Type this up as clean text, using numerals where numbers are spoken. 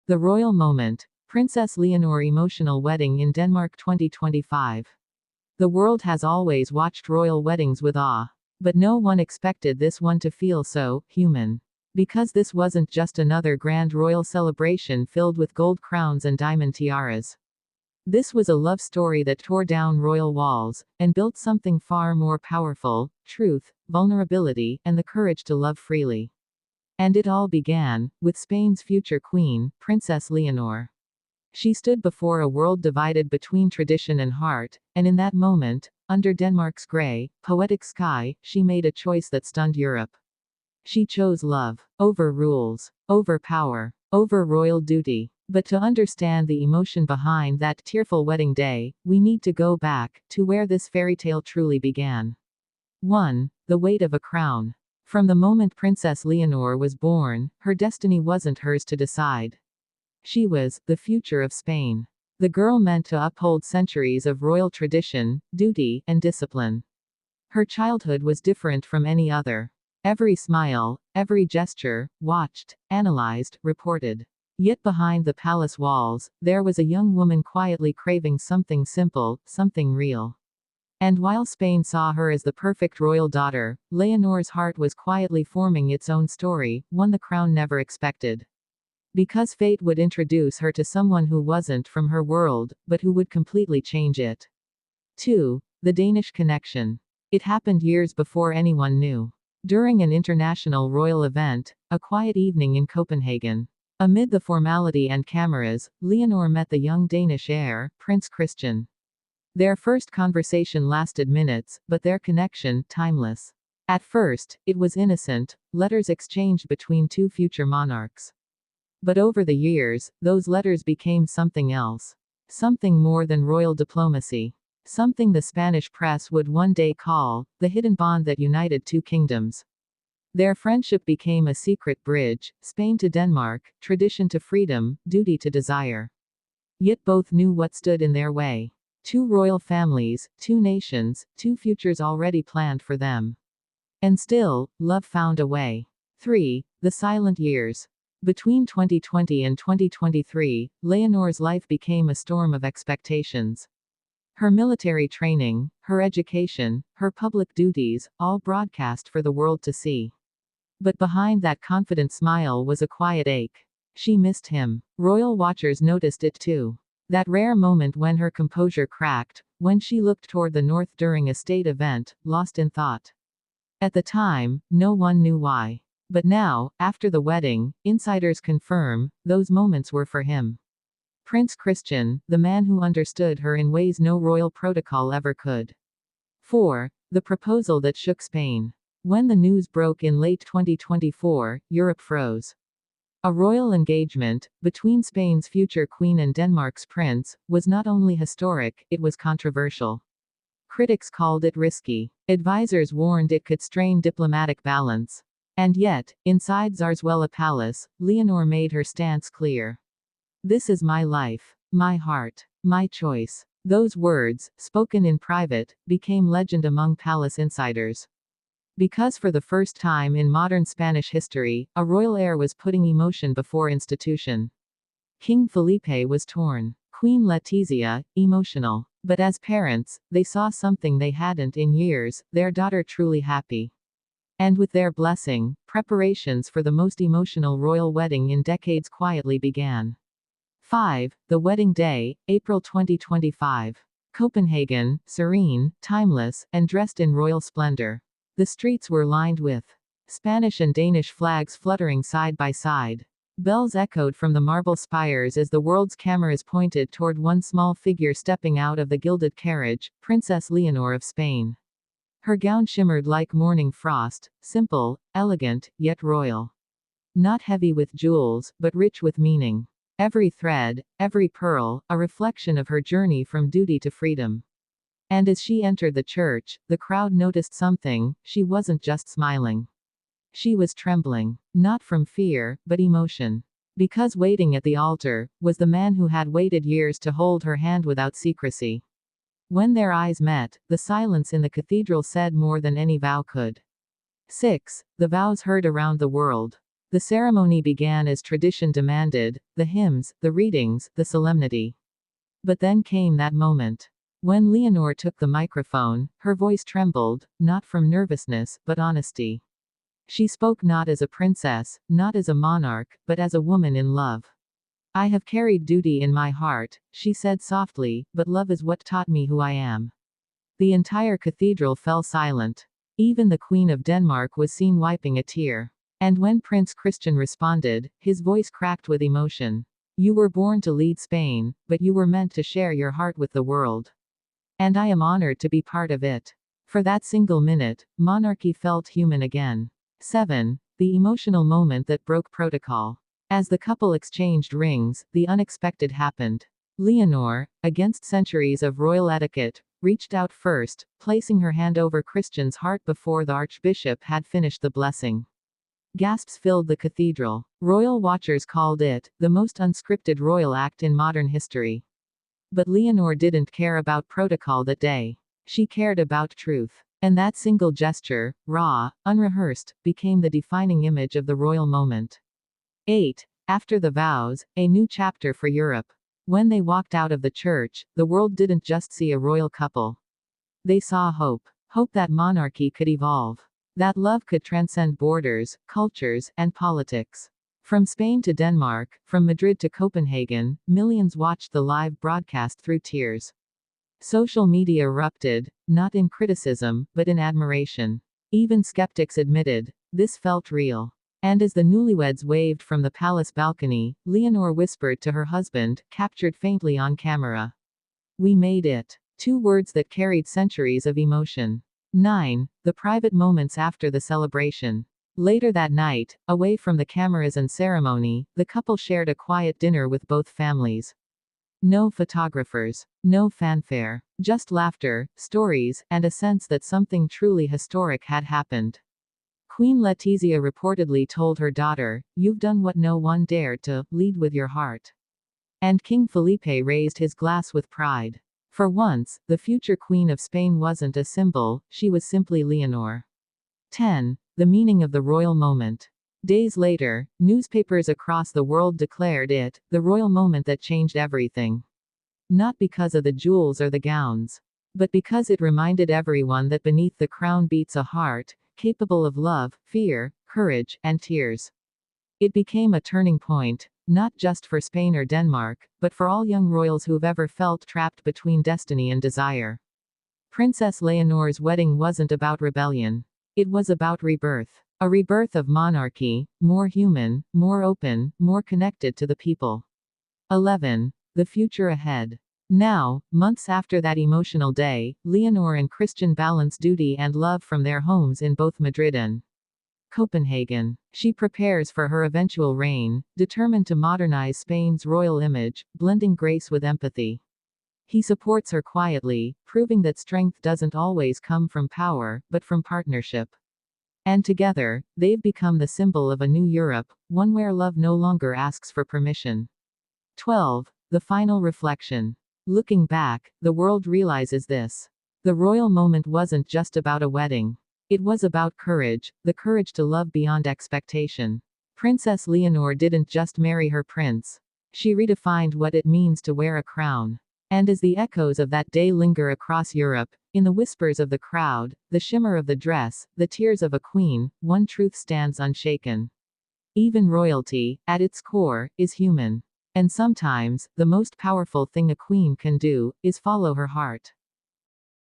The royal moment. Princess Leonor Emotional wedding in Denmark 2025. The world has always watched royal weddings with awe. But no one expected this one to feel so human. Because this wasn't just another grand royal celebration filled with gold crowns and diamond tiaras. This was a love story that tore down royal walls and built something far more powerful: truth, vulnerability, and the courage to love freely. And it all began with Spain's future queen, Princess Leonor. She stood before a world divided between tradition and heart, and in that moment, under Denmark's grey, poetic sky, she made a choice that stunned Europe. She chose love over rules, over power, over royal duty. But to understand the emotion behind that tearful wedding day, we need to go back to where this fairy tale truly began. 1. The weight of a crown. From the moment Princess Leonor was born, her destiny wasn't hers to decide. She was the future of Spain. The girl meant to uphold centuries of royal tradition, duty, and discipline. Her childhood was different from any other. Every smile, every gesture, watched, analyzed, reported. Yet behind the palace walls, there was a young woman quietly craving something simple, something real. And while Spain saw her as the perfect royal daughter, Leonor's heart was quietly forming its own story, one the crown never expected. Because fate would introduce her to someone who wasn't from her world, but who would completely change it. 2. The Danish connection. It happened years before anyone knew. During an international royal event, a quiet evening in Copenhagen. Amid the formality and cameras, Leonor met the young Danish heir, Prince Christian. Their first conversation lasted minutes, but their connection, timeless. At first, it was innocent, letters exchanged between two future monarchs. But over the years, those letters became something else. Something more than royal diplomacy. Something the Spanish press would one day call the hidden bond that united two kingdoms. Their friendship became a secret bridge, Spain to Denmark, tradition to freedom, duty to desire. Yet both knew what stood in their way. Two royal families, two nations, two futures already planned for them. And still, love found a way. 3. The silent years. Between 2020 and 2023, Leonor's life became a storm of expectations. Her military training, her education, her public duties, all broadcast for the world to see. But behind that confident smile was a quiet ache. She missed him. Royal watchers noticed it too. That rare moment when her composure cracked, when she looked toward the north during a state event, lost in thought. At the time, no one knew why. But now, after the wedding, insiders confirm, those moments were for him. Prince Christian, the man who understood her in ways no royal protocol ever could. 4. The proposal that shook Spain. When the news broke in late 2024, Europe froze. A royal engagement, between Spain's future queen and Denmark's prince, was not only historic, it was controversial. Critics called it risky. Advisors warned it could strain diplomatic balance. And yet, inside Zarzuela Palace, Leonor made her stance clear. This is my life, my heart, my choice. Those words, spoken in private, became legend among palace insiders. Because for the first time in modern Spanish history, a royal heir was putting emotion before institution. King Felipe was torn. Queen Letizia, emotional. But as parents, they saw something they hadn't in years: their daughter truly happy. And with their blessing, preparations for the most emotional royal wedding in decades quietly began. 5. The wedding day, April 2025. Copenhagen, serene, timeless, and dressed in royal splendor. The streets were lined with Spanish and Danish flags fluttering side by side. Bells echoed from the marble spires as the world's cameras pointed toward one small figure stepping out of the gilded carriage, Princess Leonor of Spain. Her gown shimmered like morning frost, simple, elegant, yet royal. Not heavy with jewels, but rich with meaning. Every thread, every pearl, a reflection of her journey from duty to freedom. And as she entered the church, the crowd noticed something: she wasn't just smiling. She was trembling. Not from fear, but emotion. Because waiting at the altar was the man who had waited years to hold her hand without secrecy. When their eyes met, the silence in the cathedral said more than any vow could. 6. The vows heard around the world. The ceremony began as tradition demanded, the hymns, the readings, the solemnity. But then came that moment. When Leonor took the microphone, her voice trembled, not from nervousness, but honesty. She spoke not as a princess, not as a monarch, but as a woman in love. I have carried duty in my heart, she said softly, but love is what taught me who I am. The entire cathedral fell silent. Even the Queen of Denmark was seen wiping a tear. And when Prince Christian responded, his voice cracked with emotion. You were born to lead Spain, but you were meant to share your heart with the world. And I am honored to be part of it. For that single minute, monarchy felt human again. 7. The emotional moment that broke protocol. As the couple exchanged rings, the unexpected happened. Leonor, against centuries of royal etiquette, reached out first, placing her hand over Christian's heart before the archbishop had finished the blessing. Gasps filled the cathedral. Royal watchers called it the most unscripted royal act in modern history. But Leonor didn't care about protocol that day. She cared about truth. And that single gesture, raw, unrehearsed, became the defining image of the royal moment. 8. After the vows, a new chapter for Europe. When they walked out of the church, the world didn't just see a royal couple. They saw hope. Hope that monarchy could evolve. That love could transcend borders, cultures, and politics. From Spain to Denmark, from Madrid to Copenhagen, millions watched the live broadcast through tears. Social media erupted, not in criticism, but in admiration. Even skeptics admitted, this felt real. And as the newlyweds waved from the palace balcony, Leonor whispered to her husband, captured faintly on camera. We made it. 2 words that carried centuries of emotion. 9. The private moments after the celebration. Later that night, away from the cameras and ceremony, the couple shared a quiet dinner with both families. No photographers. No fanfare. Just laughter, stories, and a sense that something truly historic had happened. Queen Letizia reportedly told her daughter, "You've done what no one dared to, lead with your heart." And King Felipe raised his glass with pride. For once, the future Queen of Spain wasn't a symbol, she was simply Leonor. 10. The meaning of the royal moment. Days later, newspapers across the world declared it the royal moment that changed everything. Not because of the jewels or the gowns, but because it reminded everyone that beneath the crown beats a heart, capable of love, fear, courage, and tears. It became a turning point, not just for Spain or Denmark, but for all young royals who've ever felt trapped between destiny and desire. Princess Leonor's wedding wasn't about rebellion. It was about rebirth. A rebirth of monarchy, more human, more open, more connected to the people. 11. The future ahead. Now, months after that emotional day, Leonor and Christian balance duty and love from their homes in both Madrid and Copenhagen. She prepares for her eventual reign, determined to modernize Spain's royal image, blending grace with empathy. He supports her quietly, proving that strength doesn't always come from power, but from partnership. And together, they've become the symbol of a new Europe, one where love no longer asks for permission. 12. The final reflection. Looking back, the world realizes this. The royal moment wasn't just about a wedding. It was about courage, the courage to love beyond expectation. Princess Leonor didn't just marry her prince. She redefined what it means to wear a crown. And as the echoes of that day linger across Europe, in the whispers of the crowd, the shimmer of the dress, the tears of a queen, one truth stands unshaken. Even royalty, at its core, is human. And sometimes, the most powerful thing a queen can do, is follow her heart.